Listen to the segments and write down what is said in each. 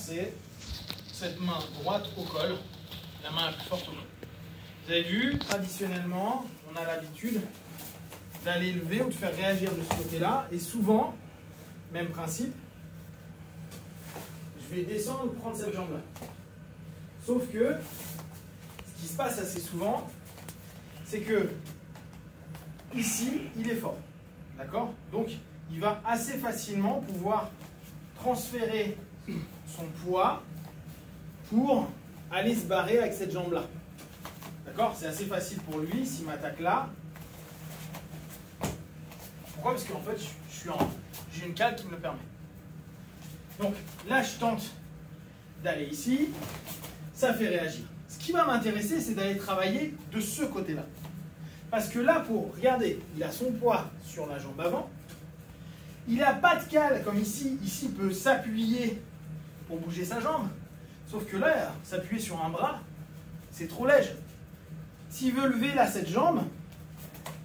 c'est cette main droite au col, la main la plus forte au col. Vous avez vu, traditionnellement, on a l'habitude d'aller lever ou de faire réagir de ce côté-là. Et souvent, même principe, je vais descendre ou prendre cette jambe-là. Sauf que, ce qui se passe assez souvent, c'est que ici, il est fort. D'accord? Donc, il va assez facilement pouvoir transférer son poids pour aller se barrer avec cette jambe-là. D'accord? C'est assez facile pour lui s'il m'attaque là. Pourquoi? Parce qu'en fait, j'ai une cale qui me le permet. Donc là, je tente d'aller ici. Ça fait réagir. Ce qui va m'intéresser, c'est d'aller travailler de ce côté-là. Parce que là, regardez, il a son poids sur la jambe avant. Il n'a pas de cale comme ici. Ici, il peut s'appuyer pour bouger sa jambe. Sauf que là, s'appuyer sur un bras, c'est trop léger. S'il veut lever là cette jambe,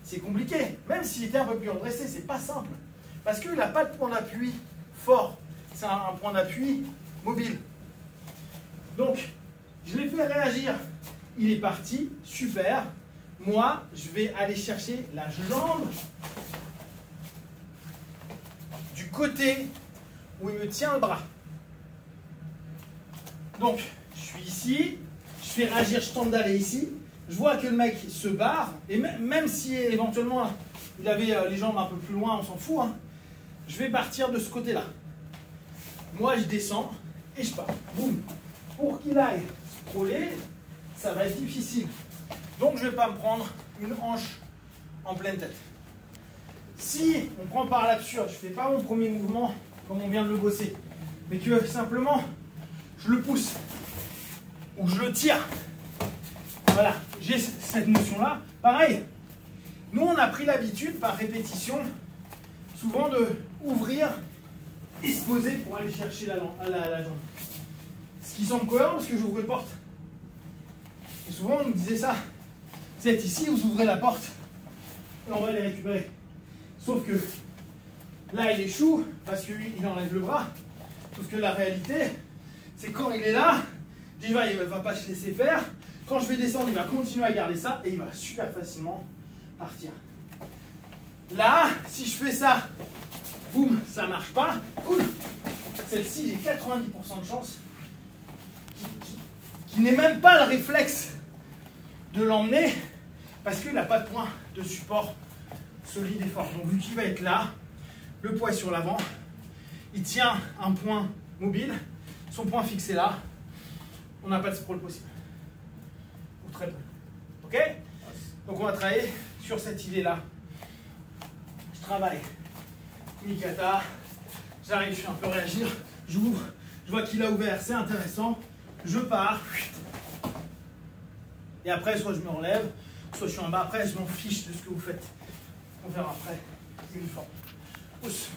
c'est compliqué. Même s'il était un peu plus redressé, c'est pas simple. Parce qu'il n'a pas de point d'appui fort. C'est un point d'appui mobile. Donc, je l'ai fait réagir. Il est parti, super. Moi, je vais aller chercher la jambe du côté où il me tient le bras. Donc, je suis ici, je fais réagir, je tente d'aller ici. Je vois que le mec se barre, et même si éventuellement il avait les jambes un peu plus loin, on s'en fout, hein, je vais partir de ce côté-là. Moi, je descends et je pars. Boum. Pour qu'il aille se crawler, ça va être difficile. Donc, je ne vais pas me prendre une hanche en pleine tête. Si on prend par l'absurde, je ne fais pas mon premier mouvement comme on vient de le bosser, mais que simplement, je le pousse ou je le tire. Voilà, j'ai cette notion-là. Pareil, nous, on a pris l'habitude, par répétition, souvent de ouvrir et se poser pour aller chercher la jambe. Ce qui semble cohérent parce que j'ouvre une porte. Et souvent, on nous disait ça. Vous êtes ici, vous ouvrez la porte et on va les récupérer. Sauf que là, il échoue parce qu'il enlève le bras. Sauf que la réalité, c'est quand il est là, déjà, il ne va pas se laisser faire. Quand je vais descendre, il va continuer à garder ça et il va super facilement partir. Là, si je fais ça, boum, ça ne marche pas. Cool. Celle-ci, j'ai 90% de chance qu'il n'ait même pas le réflexe de l'emmener parce qu'il n'a pas de point de support solide et fort. Donc, vu qu'il va être là, le poids est sur l'avant, il tient un point mobile, son point fixé là, on n'a pas de sprawl possible. Très peu. Ok? Donc on va travailler sur cette idée-là. Je travaille. Mikata. J'arrive, je fais un peu réagir. J'ouvre. Je vois qu'il a ouvert, c'est intéressant. Je pars. Et après, soit je me relève, soit je suis en bas. Après, je m'en fiche de ce que vous faites. On verra après. Uniforme. Pousse.